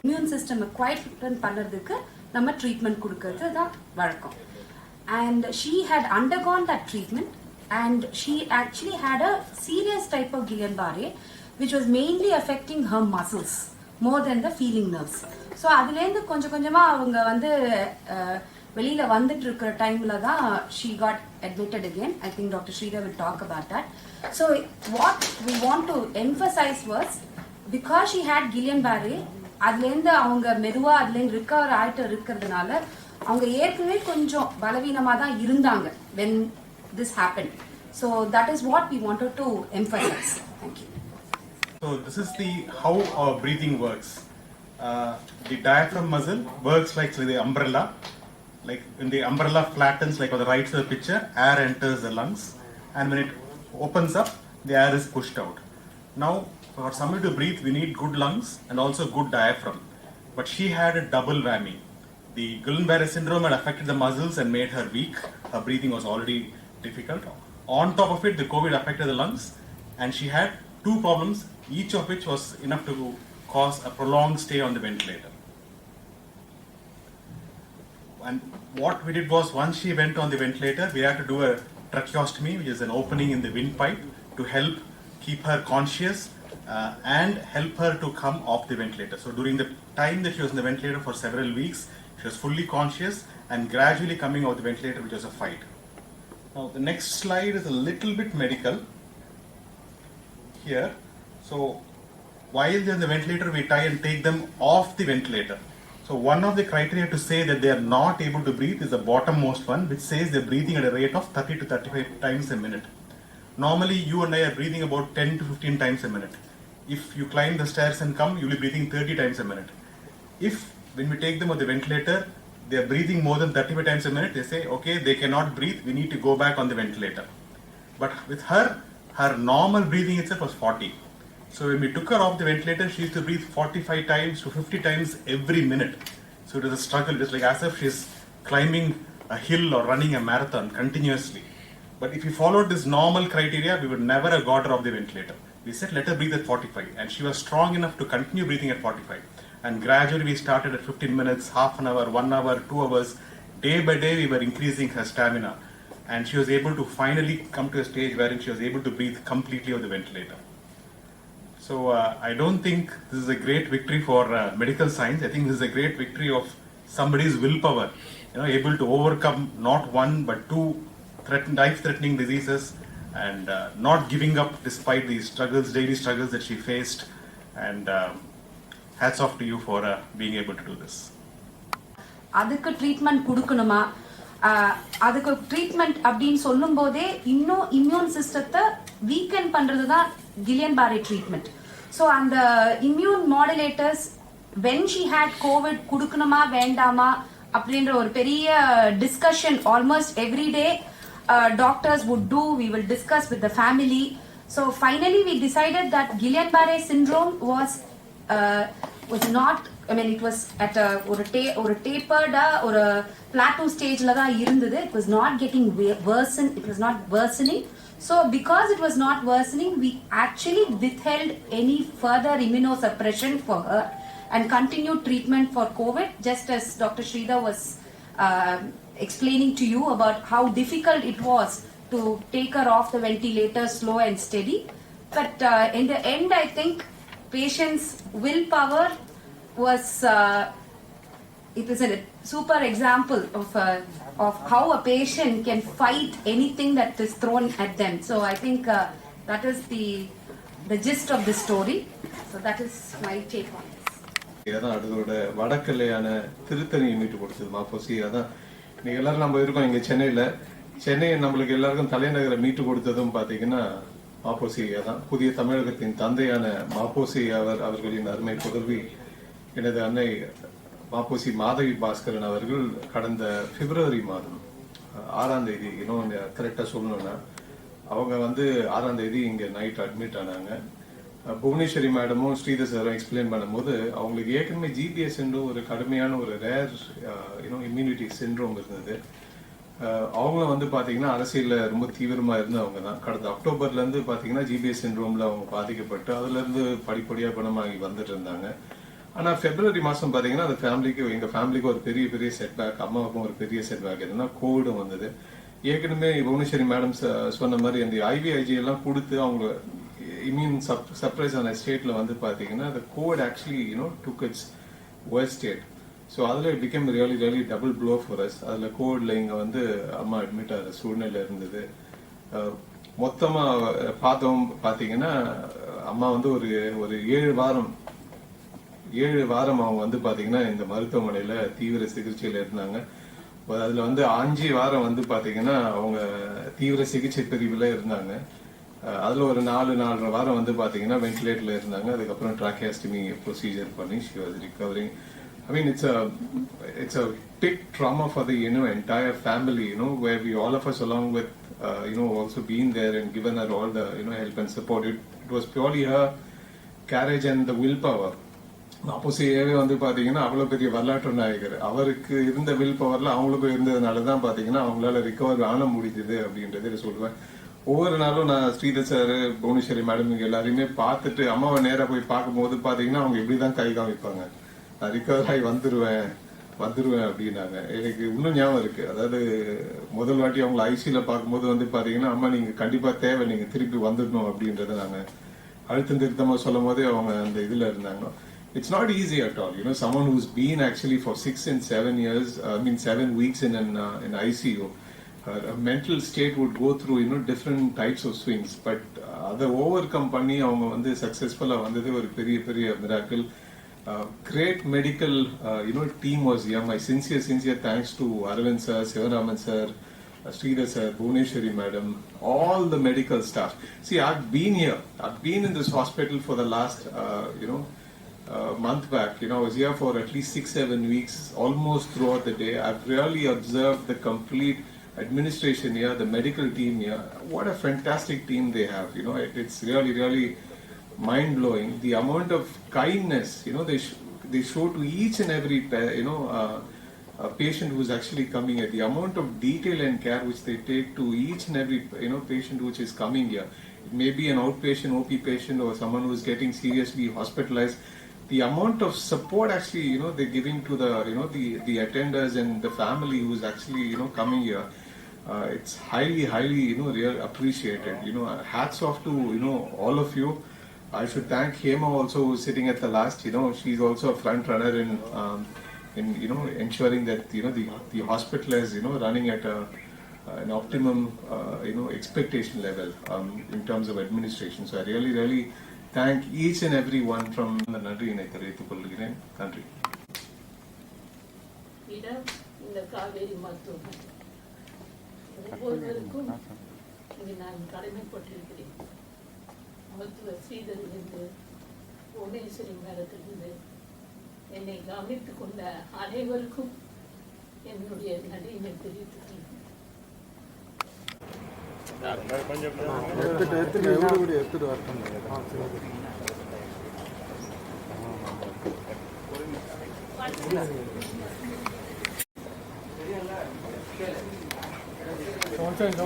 Immune system quite பண்ணுறதுக்கு நம்ம treatment கொடுக்கறது தான் வழக்கம். And she had undergone that treatment and she actually had a serious type of Guillain-Barré which was mainly affecting her muscles more than the feeling nerves. So அதுலேருந்து கொஞ்சம் கொஞ்சமாக அவங்க வந்து வெளியில் வந்துட்டு இருக்கிற டைமில் தான் she got admitted again. I think Dr. Sridhar will talk about that. So what we want to emphasize was because she had Guillain-Barré அதுலேருந்து அவங்க மெதுவாக அதுலேருந்து ரிகவர் ஆகிட்டு இருக்கிறதுனால அவங்க ஏற்கனவே கொஞ்சம் பலவீனமாக தான் இருந்தாங்க when this happened. So that is what we wanted to emphasize. Thank you. So this is the how our breathing works. The diaphragm muscle works like the umbrella. Like when the umbrella flattens, like on the right side of the picture, air enters the lungs, and when it opens up, the air is pushed out. Now, for somebody to breathe, we need good lungs and also good diaphragm. But she had a double whammy. The Guillain-Barré Syndrome had affected the muscles and made her weak. Her breathing was already difficult. On top of it, the COVID affected the lungs, and she had two problems, each of which was enough to cause a prolonged stay on the ventilator. And what we did was, once she went on the ventilator, we had to do a tracheostomy, which is an opening in the windpipe, to help keep her conscious and help her to come off the ventilator. So during the time that she was in the ventilator for several weeks, she was fully conscious and gradually coming out the ventilator, which was a fight. Now the next slide is a little bit medical here. So while they're in the ventilator, we try and take them off the ventilator. So one of the criteria to say that they are not able to breathe is the bottommost one, which says they're breathing at a rate of 30 to 35 times a minute. Normally you and I are breathing about 10 to 15 times a minute. If you climb the stairs and come, you'll be breathing 30 times a minute. If when we take them on the ventilator, they are breathing more than 35 times a minute, they say, okay, they cannot breathe, we need to go back on the ventilator. But with her normal breathing itself was 40. So when we took her off the ventilator, she used to breathe 45 times to 50 times every minute. So it was a struggle, just like as if she's climbing a hill or running a marathon continuously. But if we followed this normal criteria, we would never have got her off the ventilator. We said, let her breathe at 45. And she was strong enough to continue breathing at 45. And gradually we started at 15 minutes, half an hour, 1 hour, 2 hours. Day by day we were increasing her stamina. And she was able to finally come to a stage wherein she was able to breathe completely on the ventilator. So I don't think this is a great victory for medical science. I think this is a great victory of somebody's willpower. Able to overcome not one but two life-threatening diseases and not giving up despite the struggles, daily struggles that she faced. And hats off to you for being able to do this. அதுக்கு treatment கொடுக்கணுமா, அதுக்கு treatment அப்படின்னு சொல்லும் போதே இன்னும் immune சிஸ்டத்தை வீக்கன் பண்றது தான் Guillain-Barré ட்ரீட்மெண்ட். ஸோ அந்த immune modulators when she had COVID கொடுக்கணுமா வேண்டாமா அப்படின்ற ஒரு பெரிய discussion almost every day doctors would do. We will discuss with the family. So finally we decided that Guillain-Barré syndrome was not, I mean it was at a tapered or a plateau stage la da irundhudu. It was not getting worsen, it was not worsening. So because it was not worsening, we actually withheld any further immunosuppression for her and continued treatment for COVID, just as Dr. Sridhar was explaining to you about how difficult it was to take her off the ventilator slow and steady. But in the end, I think patient's willpower was it was a super example of how a patient can fight anything that is thrown at them. So I think that is the gist of the story. So that is my take on this. அதான் அதோட வடக்கல்லையான திருத்தணி மீட்டு கொடுத்தது மாப்போசி. அதான் நீங்கள் எல்லாரும் நம்ம இருக்கோம் இங்கே சென்னை நம்மளுக்கு எல்லாருக்கும் தலைநகரை மீட்டு கொடுத்ததும் பார்த்தீங்கன்னா மாப்போசி. அதான் புதிய தமிழகத்தின் தந்தையான மாப்போசி அவர்களின் அருமை புதல்வி எனது அன்னை மாப்போசி மாதவி பாஸ்கரன் அவர்கள் கடந்த பிப்ரவரி மாதம் 6ஆம் தேதி, இன்னும் கரெக்டாக சொல்லணும்னா அவங்க 6ஆம் தேதி இங்கே நைட் அட்மிட் ஆனாங்க. புவனேஸ்வரி மேடமும் ஸ்ரீதர் சாரும் எக்ஸ்பிளைன் பண்ணும்போது அவங்களுக்கு ஏற்கனவே ஜிபிஎஸ் ஒரு கடுமையான ஒரு ரேர் இம்யூனிட்டி சிண்ட்ரோம் இருந்தது. அவங்களும் பார்த்தீங்கன்னா அரசியலில் ரொம்ப தீவிரமாக இருந்தவங்க தான். கடந்த அக்டோபர்லேருந்து பார்த்தீங்கன்னா ஜிபிஎஸ் சிண்ட்ரோமில் அவங்க பாதிக்கப்பட்டு அதுலேருந்து படிப்படியாக குணமாகி வந்துட்டு இருந்தாங்க. ஆனா பிப்ரவரி மாசம் பாத்தீங்கன்னா அந்த எங்க ஃபேமிலிக்கு ஒரு பெரிய பெரிய செட்பேக், அம்மாவுக்கும் ஒரு பெரிய செட்பேக். என்னன்னா கோவிடும் வந்தது. ஏற்கனவே புவனேஸ்வரி மேடம் சொன்ன மாதிரி அந்த IVIG எல்லாம் கொடுத்து அவங்க இம்யூன் சப்ரைஸ் ஆன ஸ்டேட்ல வந்து பாத்தீங்கன்னா the COVID actually took its worst state. So அதில் it became really double blow for us. அதில் கோவிட்ல இங்க வந்து அம்மா அட்மிட் ஆகிற சூழ்நிலை இருந்தது. மொத்தமா பாத்தீங்கன்னா அம்மா வந்து ஒரு 7 வாரம் அவங்க வந்து பாத்தீங்கன்னா இந்த மருத்துவமனையில தீவிர சிகிச்சையில இருந்தாங்க. அதுல வந்து 5 வாரம் வந்து பாத்தீங்கன்னா அவங்க தீவிர சிகிச்சை பிரிவுல இருந்தாங்க. அதுல ஒரு 4.5 வாரம் வந்து பாத்தீங்கன்னா வென்டிலேட்டர்ல இருந்தாங்க. அதுக்கப்புறம் tracheostomy ப்ரொசீஜர் பண்ணி she was recovering. I mean, it's a big trauma for the entire family, where we all of us along with also been there and given her all the help and support. It was purely her courage and the willpower. அப்போசியாவே வந்து பாத்தீங்கன்னா அவ்வளவு பெரிய வரலாற்று நாயகர். அவருக்கு இருந்த will பவர்ல அவங்களுக்கும் இருந்ததுனாலதான் பாத்தீங்கன்னா அவங்களால ரிகவர் ஆன முடிஞ்சது அப்படின்றத சொல்லுவேன். ஒவ்வொரு நாளும் நான் ஸ்ரீதர் சார், புவனேஸ்வரி மேடம் எல்லாரையுமே பார்த்துட்டு அம்மாவை நேரா போய் பார்க்கும்போது பாத்தீங்கன்னா அவங்க இப்படிதான் கை காமிப்பாங்க, நான் ரிகவர் ஆகி வந்துருவேன் அப்படின்னாங்க. எனக்கு இன்னும் ஞாபகம் இருக்கு. அதாவது முதல் வாட்டி அவங்களை ஐசியூல பார்க்கும்போது வந்து பாத்தீங்கன்னா அம்மா நீங்க கண்டிப்பா தேவை, நீங்க திருப்பி வந்துடணும் அப்படின்றத நாங்க அழுத்தம் திருத்தமா சொல்லும் போதே அவங்க அந்த இதுல இருந்தாங்க. It's not easy at all. Someone who's been actually for 6 and 7 years, 7 weeks in an ICU, her mental state would go through, different types of swings. But அதை overcome பண்ணி அவங்க வந்து successful-ஆ வந்தது ஒரு பெரிய miracle. Great medical, team was here. My sincere thanks to Arvind sir, Sivaraman sir, Sridhar sir, Bhuvneshwari madam, all the medical staff. See, I've been here. I've been in this hospital for the last, month back. I was here for at least 6-7 weeks, almost throughout the day. I've really observed the complete administration here, the medical team here. What a fantastic team they have. It's really mind-blowing. The amount of kindness, they show to each and every, a patient who's actually coming here. The amount of detail and care which they take to each and every, patient which is coming here. It may be an outpatient, OP patient, or someone who's getting seriously hospitalized. The amount of support actually, they're giving to the attenders and the family who's actually, coming here. It's highly, real appreciated. Hats off to, all of you. I should thank Hema also, who's sitting at the last. She's also a front runner in ensuring that, the hospital is, running at an optimum, expectation level, in terms of administration. So I really thank each and every one from the நன்றியினை தெரிவித்துக் கொள்கிறேன். நன்றி. இந்த காவேரி மருத்துவமனை ஒவ்வொருவருக்கும் இங்கு நான் கடமைப்பட்டிருக்கிறேன். மருத்துவர் ஸ்ரீதரிலிருந்து புவனேஸ்வரி மேடத்திலிருந்து என்னை கவனித்துக் கொண்ட அனைவருக்கும் என்னுடைய நன்றியினை தெரிவித்துக் கொள்கிறேன். Don't change.